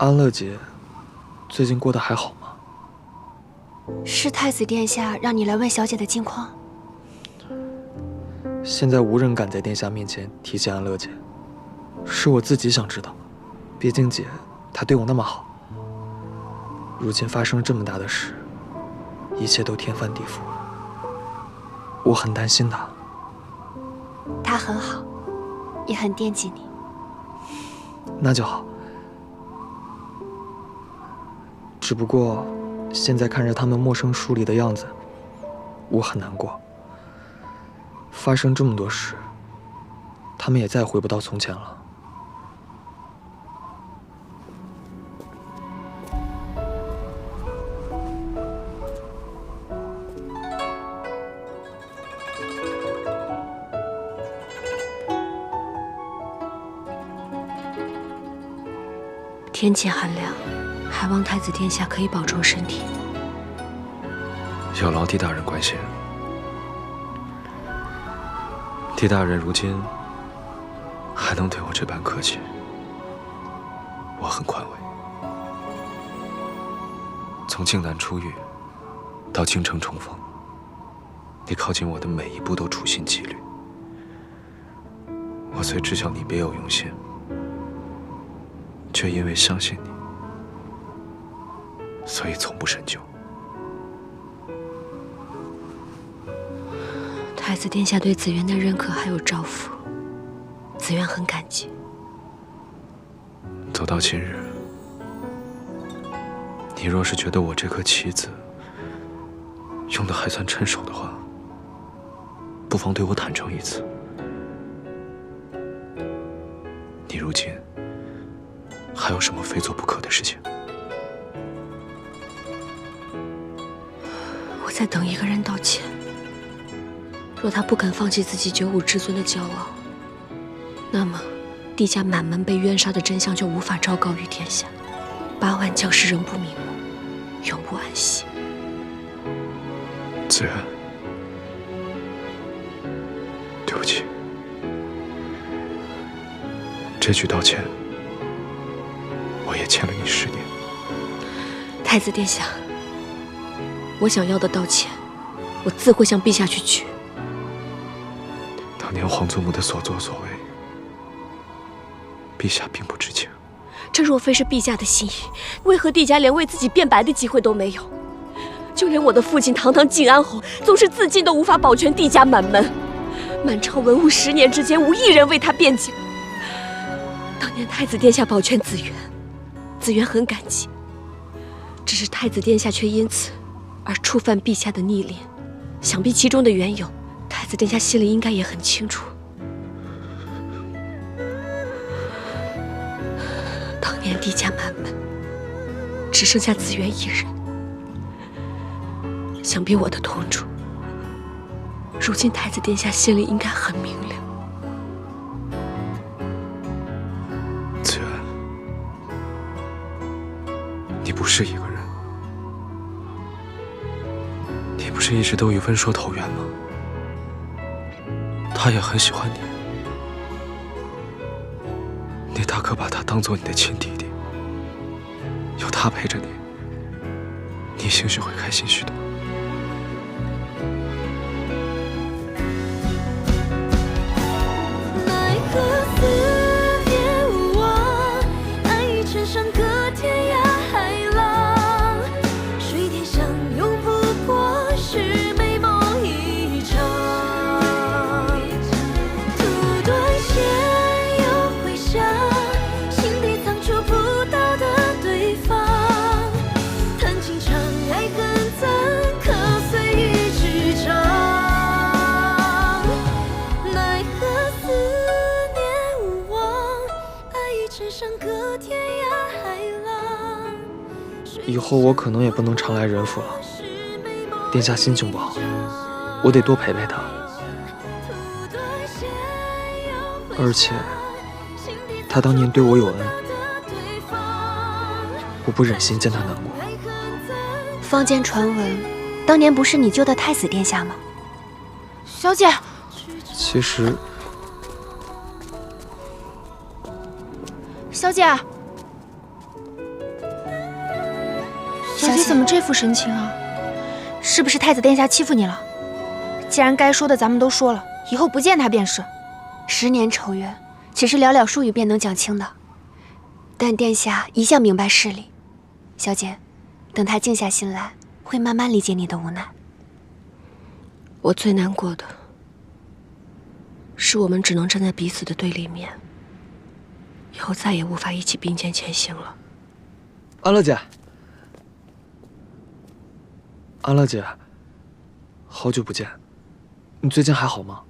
安乐姐最近过得还好吗？是太子殿下让你来问小姐的近况。现在无人敢在殿下面前提起安乐姐，是我自己想知道。毕竟姐她对我那么好，如今发生了这么大的事，一切都天翻地覆，我很担心她。她很好，也很惦记你。那就好。只不过现在看着他们陌生疏离的样子，我很难过。发生这么多事，他们也再回不到从前了。天气寒凉，还望太子殿下可以保重身体。有劳狄大人关心。狄大人如今还能对我这般客气，我很宽慰。从靖南出狱到京城重逢，你靠近我的每一步都处心积虑。我虽知晓你别有用心，却因为相信你，所以从不深究。太子殿下对紫渊的认可还有照拂，紫渊很感激。走到今日，你若是觉得我这颗棋子用得还算趁手的话，不妨对我坦诚一次。你如今还有什么非做不可的事情？我在等一个人道歉。若他不肯放弃自己95至尊的骄傲，那么帝家满门被冤杀的真相就无法昭告于天下，8万将士仍不瞑目，永不安息。紫渊，对不起，这句道歉，我也欠了你10年。太子殿下，我想要的道歉，我自会向陛下去取。当年皇祖母的所作所为，陛下并不知情。这若非是陛下的心意，为何帝家连为自己辩白的机会都没有？就连我的父亲堂堂靖安侯，纵是自尽都无法保全帝家满门。满朝文武10年之间，无一人为他辩解。当年太子殿下保全紫渊，紫渊很感激。只是太子殿下却因此而触犯陛下的逆鳞，想必其中的缘由，太子殿下心里应该也很清楚。当年帝家满门，只剩下紫渊一人，想必我的痛楚，如今太子殿下心里应该很明了。紫渊，你不是一个人，你不是一直都与温硕投缘吗？他也很喜欢你，你大可把他当做你的亲弟弟，有他陪着你，你兴许会开心许多。以后我可能也不能常来仁府了。殿下心情不好，我得多陪陪他。而且，他当年对我有恩，我不忍心见他难过。坊间传闻，当年不是你救的太子殿下吗？小姐，其实，小姐，小姐怎么这副神情啊？是不是太子殿下欺负你了？既然该说的咱们都说了，以后不见他便是。10年仇怨，只是寥寥数语便能讲清的。但殿下一向明白事理，小姐，等他静下心来，会慢慢理解你的无奈。我最难过的是，我们只能站在彼此的对立面，以后再也无法一起并肩前行了。安乐姐，安乐姐，好久不见，你最近还好吗？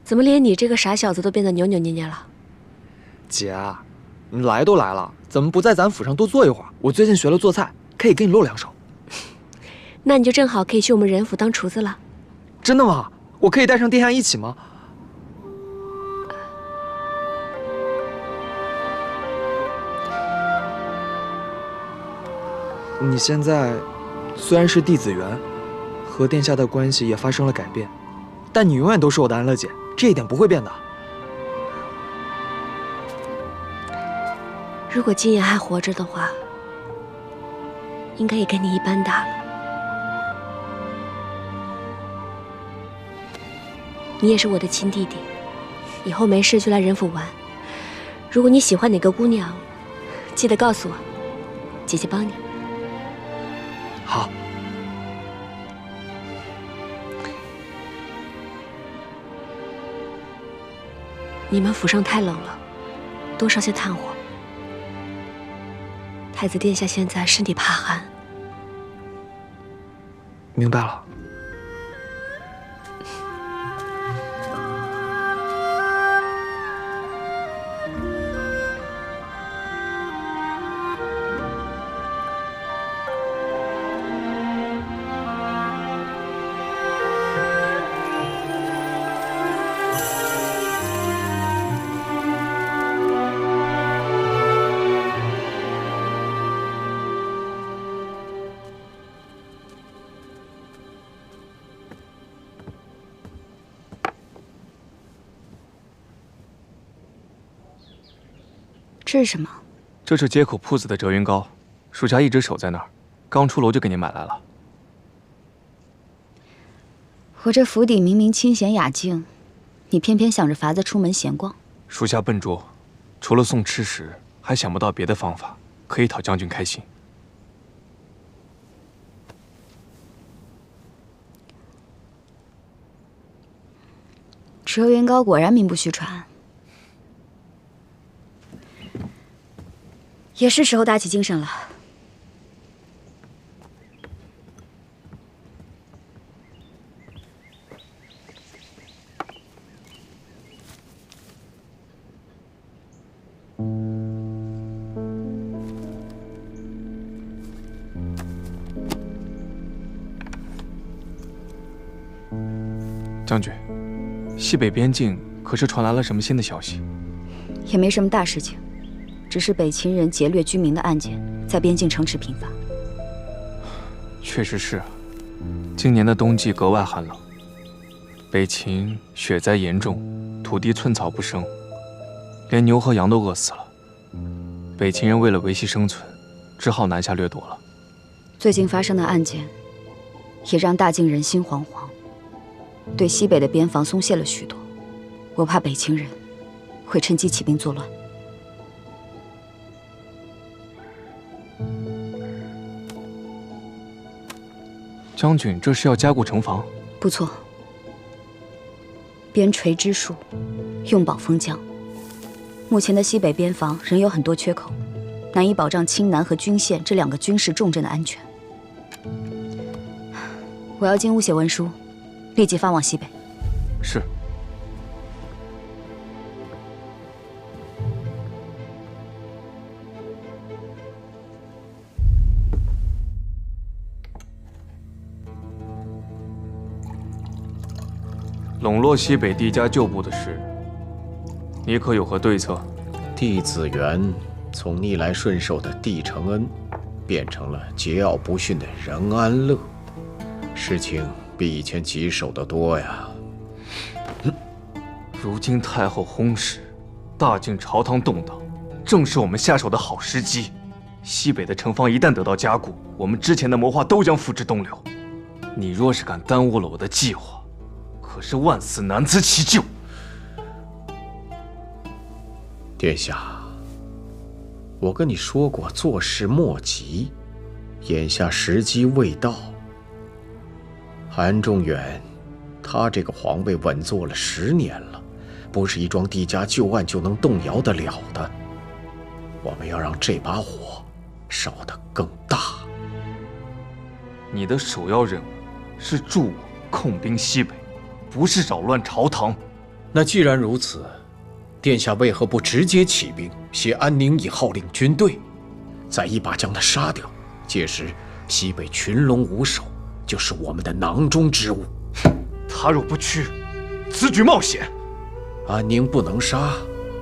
怎么连你这个傻小子都变得扭扭捏捏了？姐，你来都来了，怎么不在咱府上多坐一会儿？我最近学了做菜，可以给你露2手。那你就正好可以去我们仁府当厨子了。真的吗？我可以带上殿下一起吗？你现在虽然是弟子园，和殿下的关系也发生了改变，但你永远都是我的安乐姐，这一点不会变的。如果金妍还活着的话，应该也跟你一般大了。你也是我的亲弟弟，以后没事就来仁府玩。如果你喜欢哪个姑娘，记得告诉我，姐姐帮你。好。你们府上太冷了，多烧些炭火。太子殿下现在身体怕寒。明白了。这是什么？这是街口铺子的折云膏，属下一直守在那儿，刚出楼就给您买来了。我这府邸明明清闲雅静，你偏偏想着法子出门闲逛。属下笨拙，除了送吃食，还想不到别的方法可以讨将军开心。折云膏果然名不虚传。也是时候打起精神了。将军，西北边境可是传来了什么新的消息？也没什么大事情。只是北秦人劫掠居民的案件在边境城池频发。确实是啊，今年的冬季格外寒冷，北秦雪灾严重，土地寸草不生，连牛和羊都饿死了。北秦人为了维系生存，只好南下掠夺了。最近发生的案件，也让大晋人心惶惶，对西北的边防松懈了许多。我怕北秦人会趁机起兵作乱。将军，这是要加固城防？不错，边陲之术，用宝封疆。目前的西北边防仍有很多缺口，难以保障青南和均县这2个军事重镇的安全。我要进屋写文书，立即发往西北。是。笼络西北帝家旧部的事，你可有何对策？弟子园从逆来顺受的帝承恩，变成了桀骜不驯的任安乐，事情比以前棘手得多呀。如今太后薨逝，大晋朝堂动荡，正是我们下手的好时机。西北的城防一旦得到加固，我们之前的谋划都将付之东流。你若是敢耽误了我的计划，可是万死难辞其咎。殿下，我跟你说过，做事莫急，眼下时机未到。韩仲远，他这个皇位稳坐了10年了，不是一桩帝家旧案就能动摇得了的。我们要让这把火烧得更大。你的首要任务是助我控兵西北，不是扰乱朝堂。那既然如此，殿下为何不直接起兵，携安宁以号令军队，再一把将他杀掉？届时西北群龙无首，就是我们的囊中之物。他若不屈，此举冒险。安宁不能杀，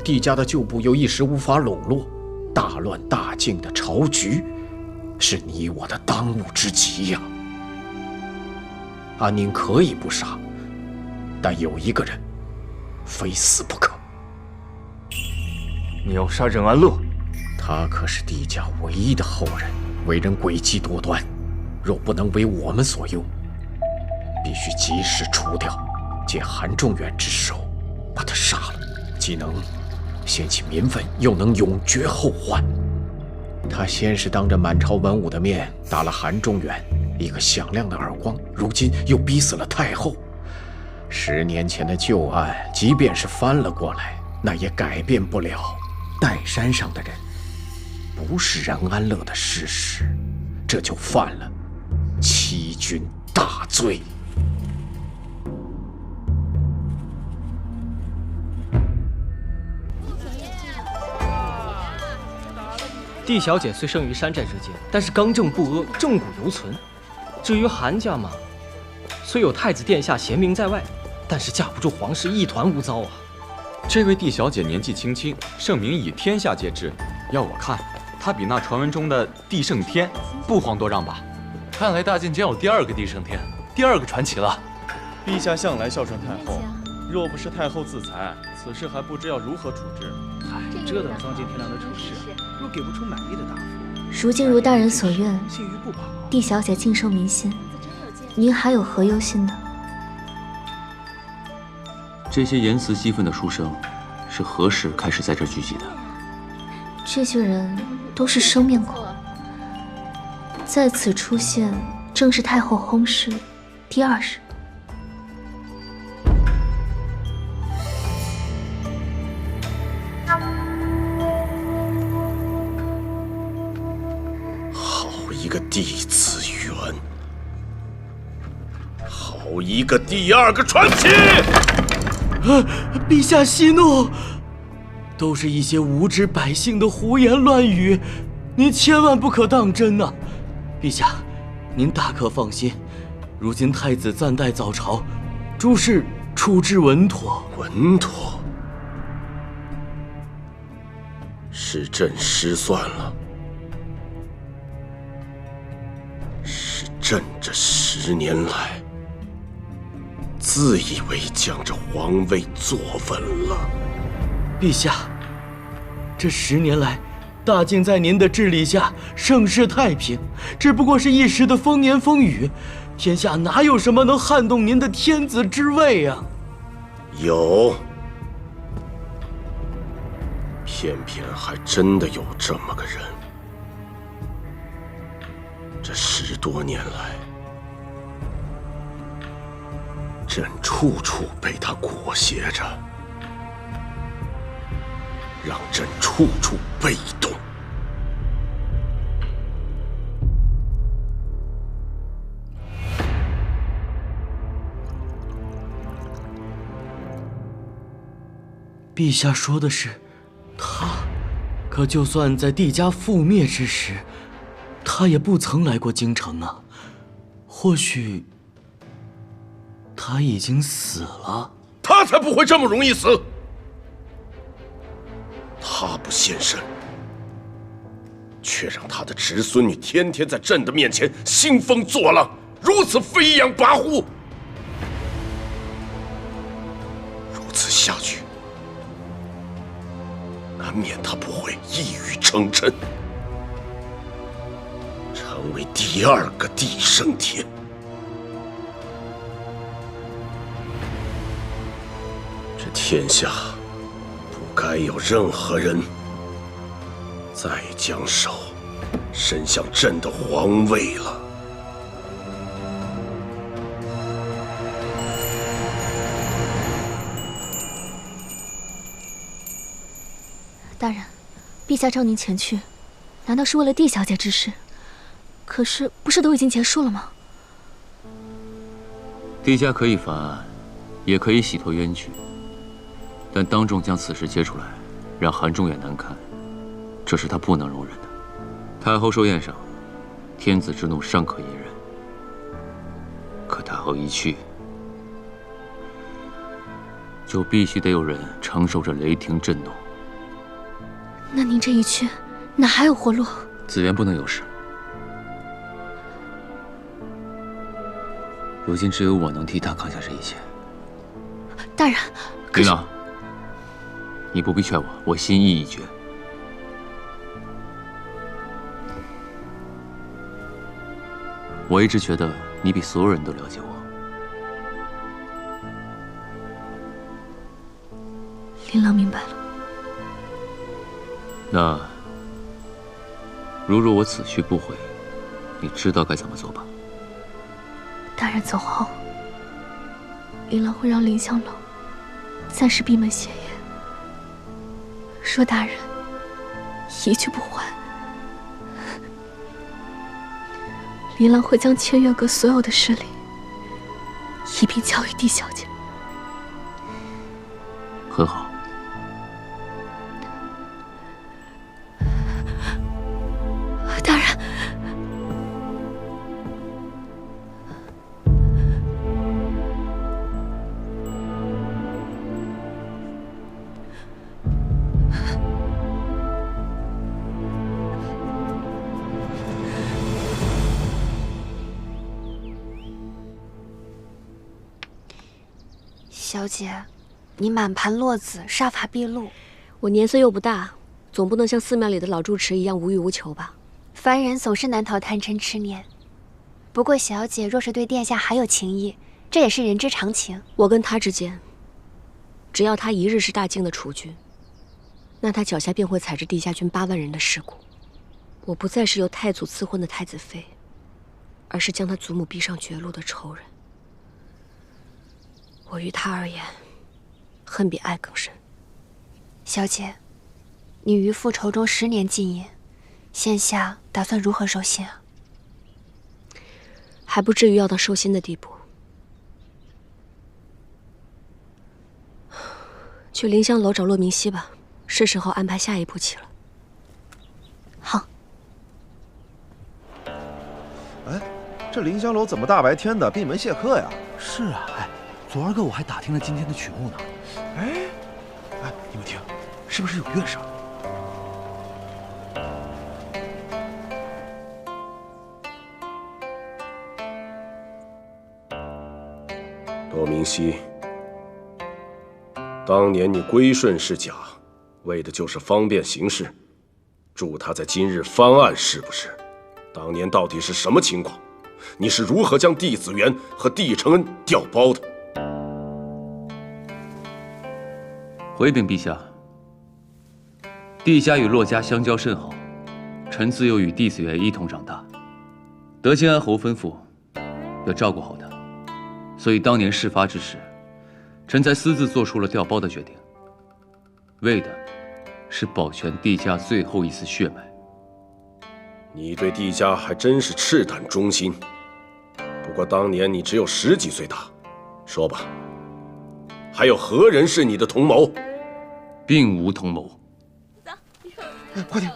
帝家的旧部又一时无法笼络，大乱大境的朝局，是你我的当务之急呀。安宁可以不杀，但有一个人非死不可。你要杀任安乐？他可是帝家唯一的后人，为人诡计多端，若不能为我们所用，必须及时除掉，借韩仲远之手把他杀了，既能掀起民愤，又能永绝后患。他先是当着满朝文武的面打了韩仲远一个响亮的耳光，如今又逼死了太后。10年前的旧案，即便是翻了过来，那也改变不了岱山上的人不是任安乐的事实，这就犯了欺君大罪。帝小姐虽生于山寨之间，但是刚正不阿，正骨犹存。至于韩家嘛，虽有太子殿下贤明在外，但是架不住皇室一团污糟啊。这位帝小姐年纪轻轻，盛名已天下皆知。要我看，她比那传闻中的帝胜天不遑多让吧。看来大晋将有第2个帝胜天，第2个传奇了。陛下向来孝顺太后，若不是太后自裁，此事还不知要如何处置。嗨，这等丧尽天良的丑事，若给不出满意的答复，如今如大人所愿，信誉不保。帝小姐尽收民心，您还有何忧心的？这些言辞激愤的书生，是何时开始在这聚集的？这些人都是生面孔，在此出现，正是太后薨逝第2日。好一个弟子元，好一个第2个传奇！陛下息怒，都是一些无知百姓的胡言乱语，您千万不可当真呐！陛下，您大可放心，如今太子暂代早朝，诸事处置稳妥。稳妥？是朕失算了，是朕这10年来自以为将这皇位坐稳了。陛下，这10年来，大晋在您的治理下盛世太平，只不过是一时的风言风语，天下哪有什么能撼动您的天子之位啊？有，偏偏还真的有这么个人。这10多年来，朕处处被他裹挟着，让朕处处被动。陛下说的是他，可就算在帝家覆灭之时，他也不曾来过京城啊。或许他已经死了。他才不会这么容易死！他不现身，却让他的侄孙女天天在朕的面前兴风作浪，如此飞扬跋扈。如此下去，难免他不会一语成谶。第二个地圣天。这天下不该有任何人再将手伸向朕的皇位了。大人，陛下召您前去，难道是为了帝小姐之事？可是，不是都已经结束了吗？帝家可以翻案，也可以洗脱冤屈，但当众将此事揭出来，让韩仲远难堪，这是他不能容忍的。太后寿宴上，天子之怒尚可隐忍，可太后一去，就必须得有人承受着雷霆震怒。那您这一去，哪还有活路？紫渊不能有事。如今只有我能替他扛下这一切。大人，琳琅，你不必劝我，我心意已决。我一直觉得你比所有人都了解我。琳琅明白了。那，如若我此去不回，你知道该怎么做吧？大人走后，琳琅会让凌香楼暂时闭门谢业。若大人一去不还，琳琅会将千月阁所有的势力一并交予帝小姐。很好。大人，小姐，你满盘落子，杀伐毕露。我年岁又不大，总不能像寺庙里的老住持一样无欲无求吧？凡人总是难逃贪嗔痴念。不过小姐若是对殿下还有情意，这也是人之常情。我跟他之间，只要他一日是大晋的储君，那他脚下便会踩着帝家军8万人的尸骨。我不再是由太祖赐婚的太子妃，而是将他祖母逼上绝路的仇人。我于他而言，恨比爱更深。小姐，你于复仇中10年禁饮，现下打算如何收心啊？还不至于要到收心的地步。去凌香楼找骆明熙吧，是时候安排下一步棋了。好。哎，这凌香楼怎么大白天的闭门谢客呀？是啊，哎，昨儿个我还打听了今天的曲目呢。哎，你们听，是不是有乐声？骆明熙，当年你归顺是假，为的就是方便行事，助他在今日翻案，是不是？当年到底是什么情况？你是如何将帝子元和帝承恩调包的？回禀陛下，帝家与骆家相交甚好，臣自幼与帝子元一同长大，得金安侯吩咐，要照顾好他，所以当年事发之时，臣才私自做出了调包的决定，为的是保全帝家最后一丝血脉。你对帝家还真是赤胆忠心。不过当年你只有10几岁大，说吧，还有何人是你的同谋？并无同谋。哎，快听，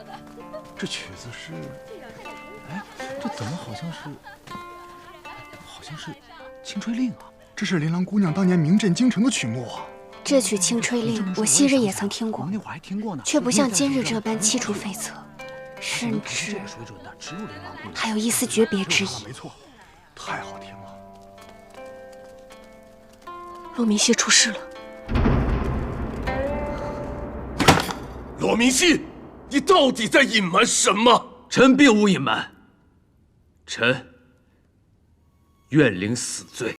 这曲子是……哎，这怎么好像是《清吹令》啊？这是琳琅姑娘当年名震京城的曲目啊。这曲《清吹令》，我昔日也曾听过，却不像今日这般凄楚悱恻，甚至还有一丝诀别之意。没错，太好听了。骆明熙出事了。骆明熙，你到底在隐瞒什么？臣并无隐瞒。臣愿领死罪。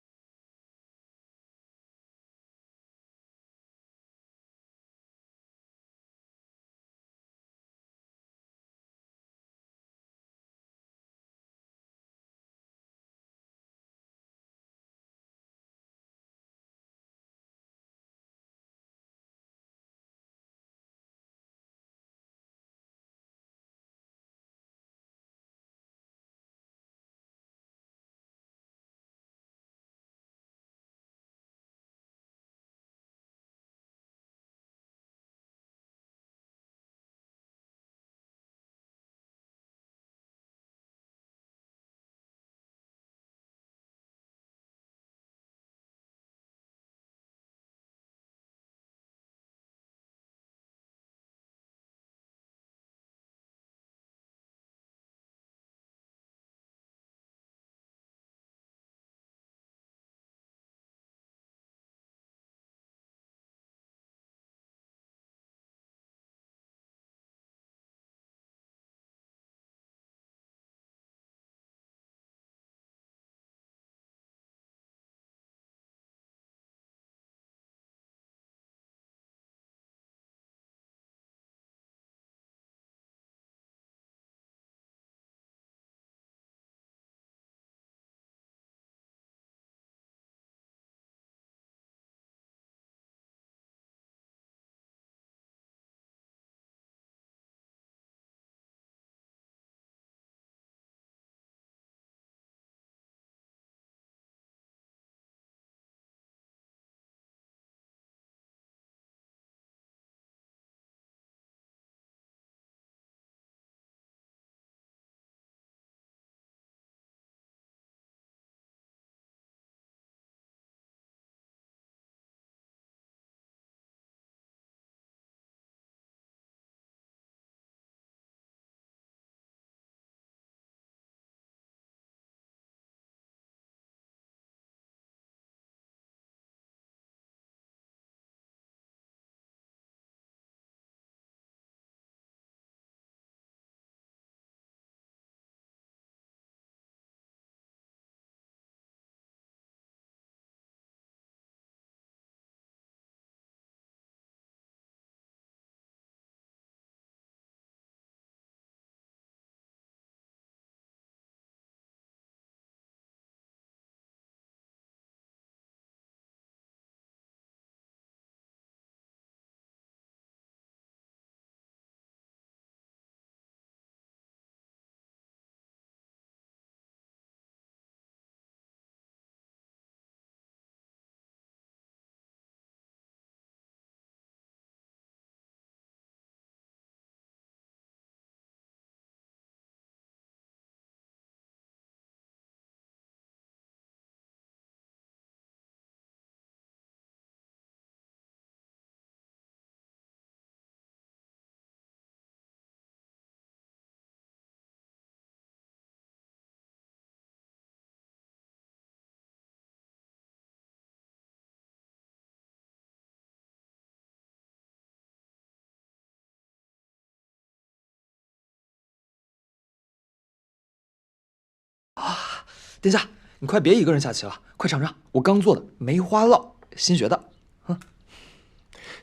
殿下，你快别一个人下棋了，快尝尝我刚做的梅花烙，新学的。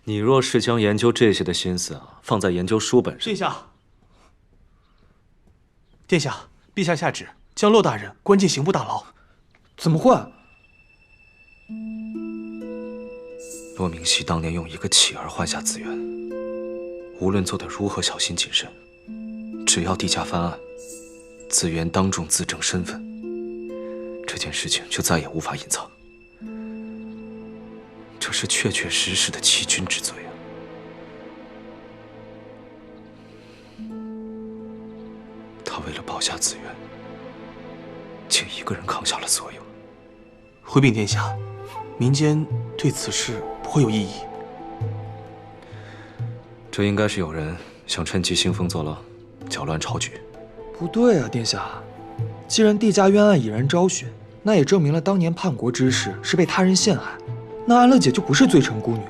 你若是将研究这些的心思放在研究书本上，殿下，陛下下旨将骆大人关进刑部大牢。怎么会？骆明熙当年用一个弃儿换下紫渊，无论做得如何小心谨慎，只要帝家翻案，紫渊当众自证身份，这件事情就再也无法隐藏。这是确确实实的欺君之罪啊！他为了保下紫渊，竟一个人扛下了所有。回禀殿下，民间对此事不会有异议。这应该是有人想趁机兴风作浪，搅乱朝局。不对啊，殿下，既然帝家冤案已然昭雪，那也证明了当年叛国之事是被他人陷害。那安乐姐就不是罪臣孤女，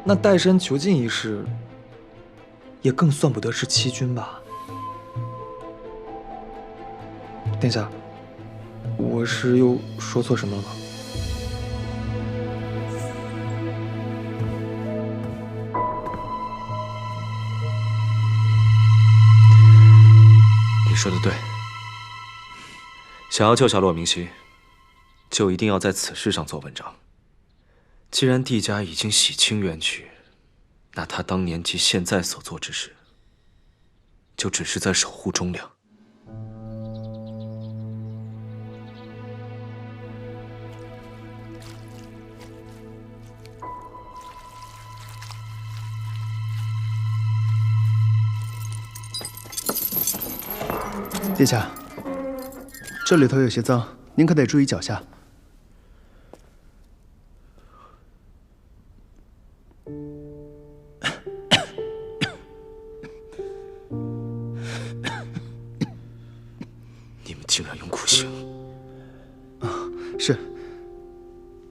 那代身囚禁一事，也更算不得是欺君吧？殿下，我是又说错什么了吗？你说的对，想要救下骆明熙，就一定要在此事上做文章。既然帝家已经洗清冤屈，那他当年及现在所做之事，就只是在守护忠良。殿下，这里头有些脏，您可得注意脚下。你们竟然用苦刑！是，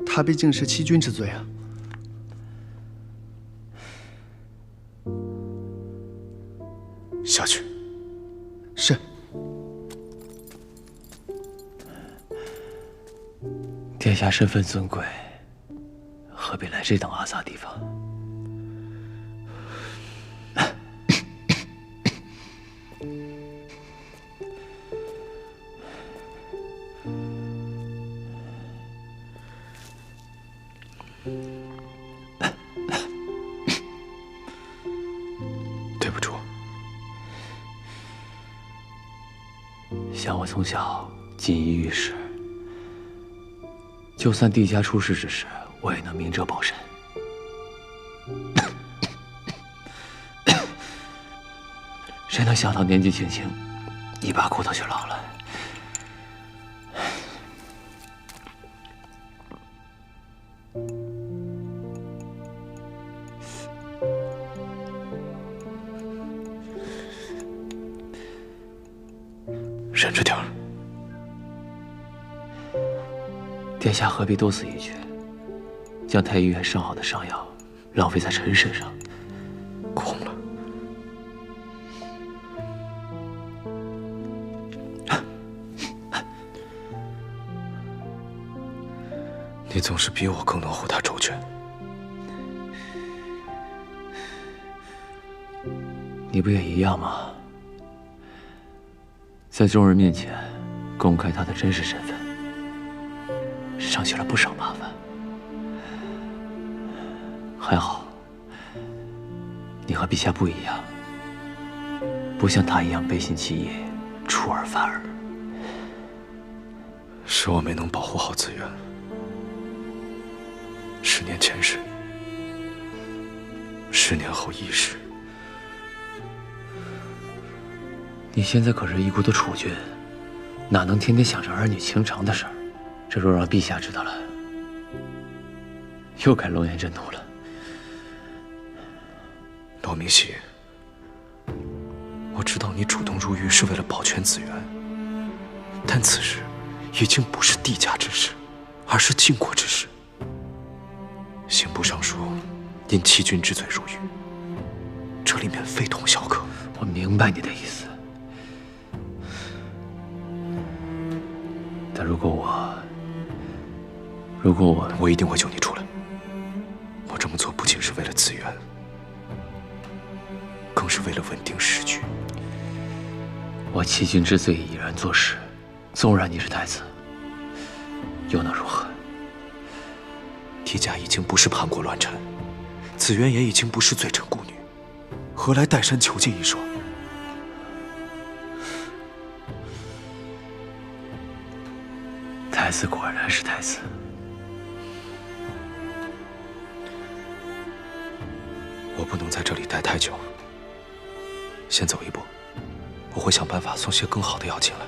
他毕竟是欺君之罪啊。下去。是。殿下身份尊贵，何必来这等阿杂地方？对不住。想我从小锦衣玉食，就算帝家出事之时，我也能明哲保身。谁能想到年纪轻轻，一把骨头就老了？忍着点儿。殿下何必多此一举，将太医院上好的伤药浪费在臣身上？空了。你总是比我更能护他周全。你不也一样吗？在众人面前公开他的真实身份，省去了不少麻烦。还好，你和陛下不一样，不像他一样背信弃义、出尔反尔。是我没能保护好紫渊。10年前事，10年后亦是。你现在可是一国的储君，哪能天天想着儿女情长的事儿？这若让陛下知道了，又该龙颜震怒了。骆明熙，我知道你主动入狱是为了保全紫渊，但此事已经不是帝家之事，而是晋国之事。刑部尚书因欺君之罪入狱，这里面非同小可。我明白你的意思，但如果我一定会救你出来。我这么做不仅是为了紫渊，更是为了稳定时局。我欺君之罪已然坐实，纵然你是太子，又能如何？帝家已经不是叛国乱臣，紫渊也已经不是罪臣孤女，何来岱山囚禁一说？太子果然是太子。我不能在这里待太久，先走一步。我会想办法送些更好的药进来，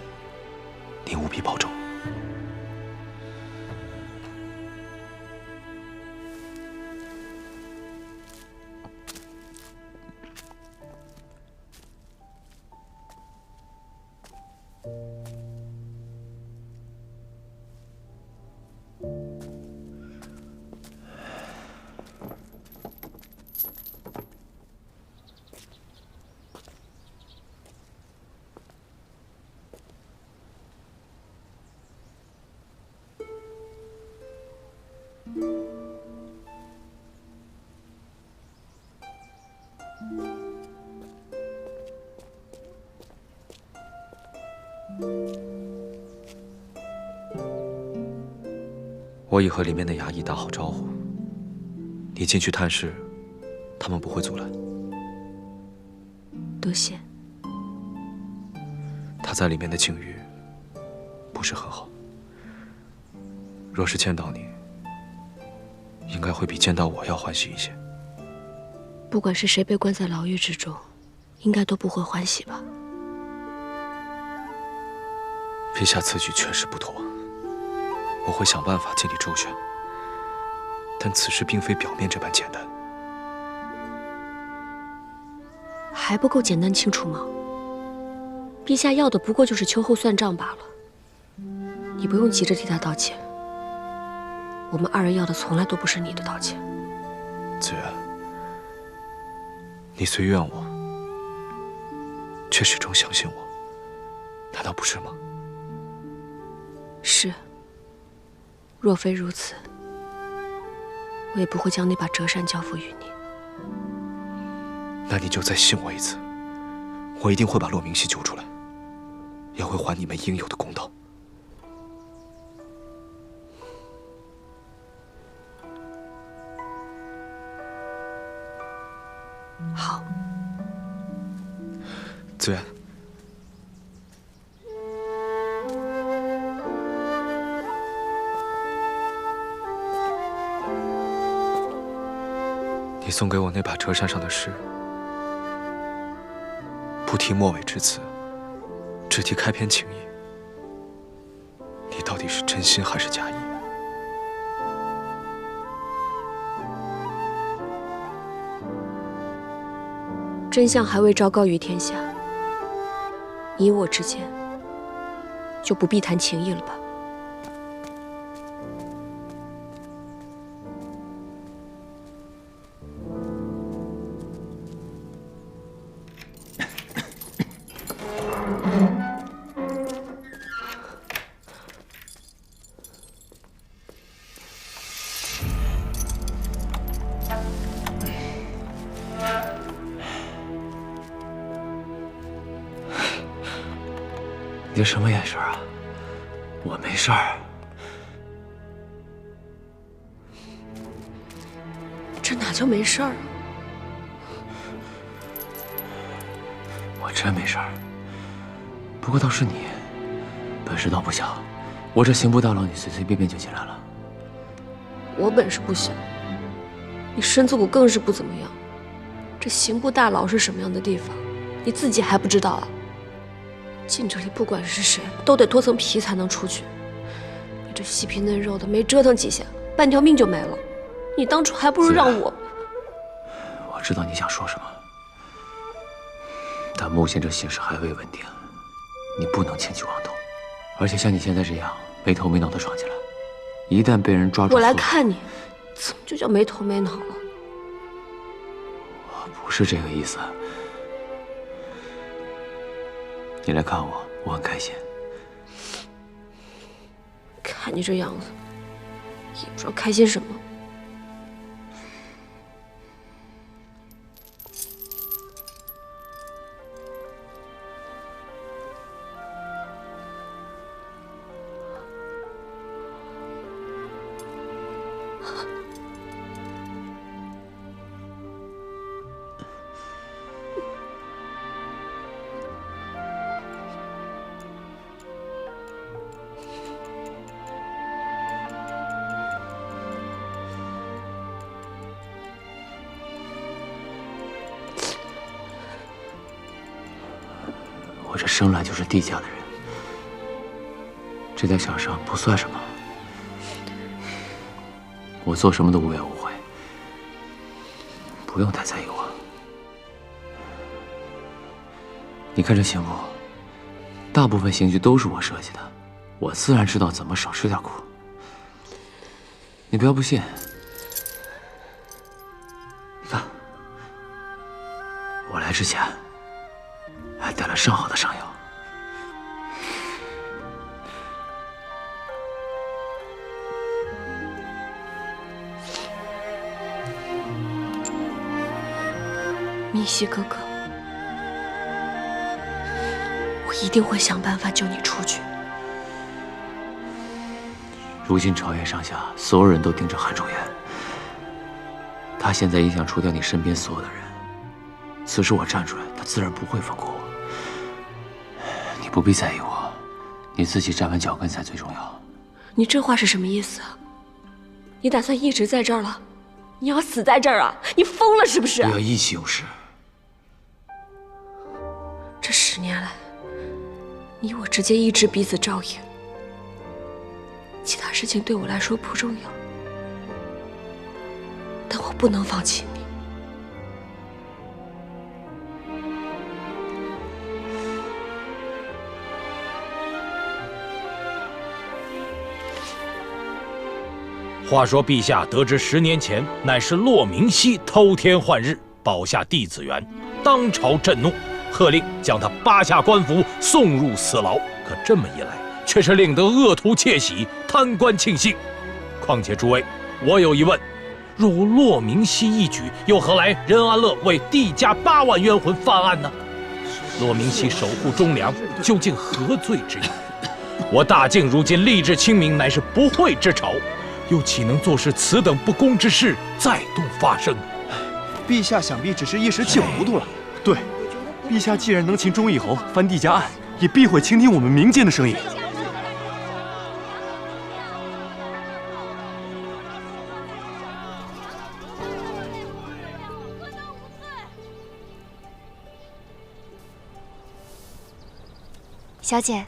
您务必保重。我已和里面的衙役打好招呼，你进去探视，他们不会阻拦。多谢。他在里面的境遇不是很好，若是见到你，应该会比见到我要欢喜一些。不管是谁被关在牢狱之中，应该都不会欢喜吧？陛下此举确实不妥，我会想办法尽力周旋。但此事并非表面这般简单。还不够简单清楚吗？陛下要的不过就是秋后算账罢了。你不用急着替他道歉，我们二人要的从来都不是你的道歉。子渊，你虽怨我，却始终相信我，难道不是吗？是。若非如此，我也不会将那把折扇交付于你。那你就再信我一次，我一定会把骆明熙救出来，也会还你们应有的公道。好。子渊，你送给我那把折扇上的诗，不提末尾之词，只提开篇情意，你到底是真心还是假意？真相还未昭告于天下，你我之间就不必谈情义了吧？你这什么眼神啊？我没事儿。这哪叫没事儿啊？我真没事儿。不过倒是你，本事倒不小。我这刑部大牢，你随随便便就进来了。我本事不小，你身子骨更是不怎么样。这刑部大牢是什么样的地方，你自己还不知道啊？进这里不管是谁，都得脱层皮才能出去。你这细皮嫩肉的，没折腾几下，半条命就没了。你当初还不如让我……我知道你想说什么，但目前这形势还未稳定，你不能轻举妄动。而且像你现在这样没头没脑的闯进来，一旦被人抓住，我来看你，怎么就叫没头没脑了？我不是这个意思。你来看我，我很开心。看你这样子，也不知道开心什么。我这生来就是帝家的人，这点小伤不算什么。我做什么都无怨无悔，不用太在意我。你看这刑部，大部分刑具都是我设计的，我自然知道怎么少吃点苦。你不要不信，你看，我来之前还带了上好的上药。明明熙哥哥，我一定会想办法救你出去。如今朝野上下所有人都盯着韩仲元，他现在也想除掉你身边所有的人。此时我站出来，他自然不会放过我。你不必在意我，你自己站稳脚跟才最重要。你这话是什么意思啊？你打算一直在这儿了？你要死在这儿啊？你疯了是不是？不要意气用事。这10年来，你我之间一直彼此照应，其他事情对我来说不重要，但我不能放弃你。话说陛下得知10年前乃是骆明熙偷天换日保下帝子元，当朝震怒，喝令将他扒下官服送入死牢。可这么一来，却是令得恶徒窃喜，贪官庆幸。况且诸位，我有疑问：若无骆明熙一举，又何来任安乐为帝家8万冤魂翻案呢？骆明熙守护忠良，究竟何罪之有？我大靖如今立志清明，乃是不讳之朝，又岂能坐视此等不公之事再度发生？陛下想必只是一时气糊涂了。对，陛下既然能擒忠义侯翻帝家案，也必会倾听我们民间的声音。小姐，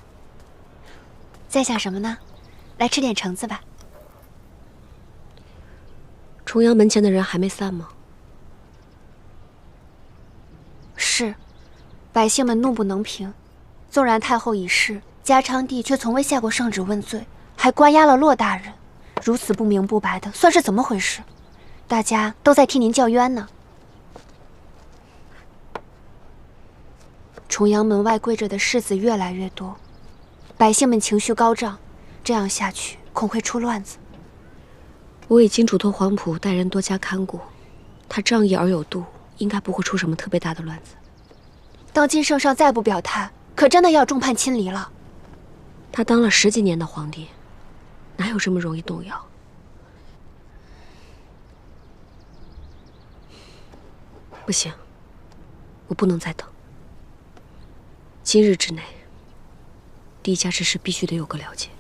在想什么呢？来吃点橙子吧。重阳门前的人还没散吗？是，百姓们怒不能平。纵然太后已逝，嘉昌帝却从未下过圣旨问罪，还关押了骆大人，如此不明不白的，算是怎么回事？大家都在替您叫冤呢。重阳门外跪着的士子越来越多，百姓们情绪高涨，这样下去恐会出乱子。我已经嘱托黄埔带人多加看顾，他仗义而有度，应该不会出什么特别大的乱子。当今圣上再不表态，可真的要众叛亲离了。他当了10几年的皇帝，哪有这么容易动摇？不行，我不能再等。今日之内，帝家之事必须得有个了解。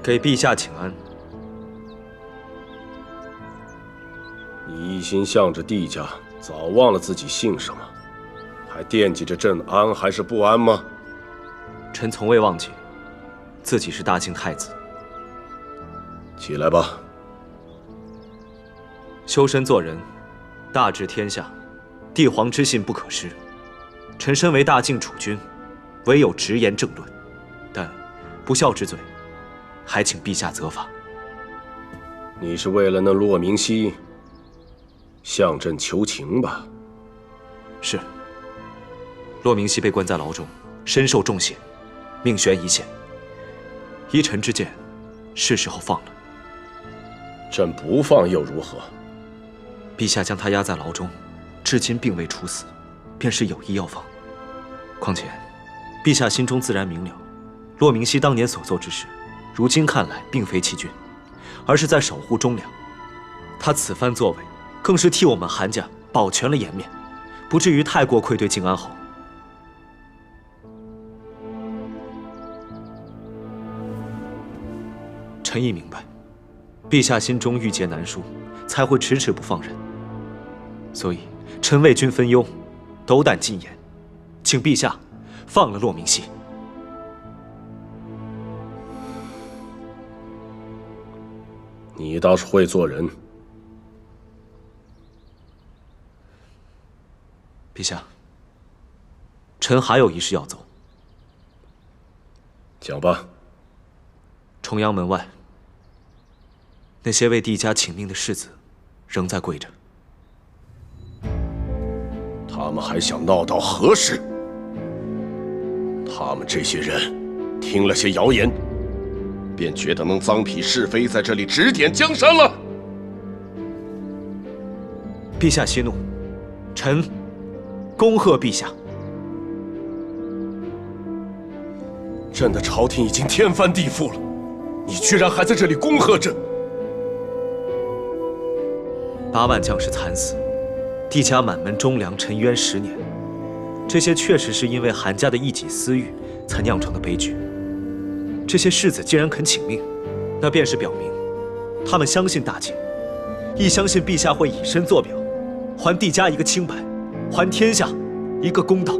给陛下请安。你一心向着帝家，早忘了自己姓什么，还惦记着朕安还是不安吗？臣从未忘记，自己是大清太子。起来吧。修身做人，大治天下，帝皇之信不可失。臣身为大靖储君，唯有直言正论，但不孝之罪，还请陛下责罚。你是为了那骆明熙向朕求情吧？是。骆明熙被关在牢中，身受重刑，命悬一线。依臣之见，是时候放了。朕不放又如何？陛下将他押在牢中，至今并未处死，便是有意要放。况且，陛下心中自然明了，骆明熙当年所做之事，如今看来并非欺君，而是在守护忠良。他此番作为，更是替我们韩家保全了颜面，不至于太过愧对靖安侯。臣亦明白，陛下心中郁结难舒，才会迟迟不放人。所以，臣为君分忧，斗胆进言，请陛下放了骆明熙。你倒是会做人。陛下，臣还有一事要奏。讲吧。重阳门外，那些为帝家请命的世子，仍在跪着。他们还想闹到何时？他们这些人听了些谣言，便觉得能臧否是非，在这里指点江山了。陛下息怒，臣恭贺陛下。朕的朝廷已经天翻地覆了，你居然还在这里恭贺朕？8万将士惨死，帝家满门忠良沉冤10年，这些确实是因为韩家的一己私欲才酿成的悲剧。这些世子既然肯请命，那便是表明他们相信大晋，亦相信陛下会以身作表，还帝家一个清白，还天下一个公道。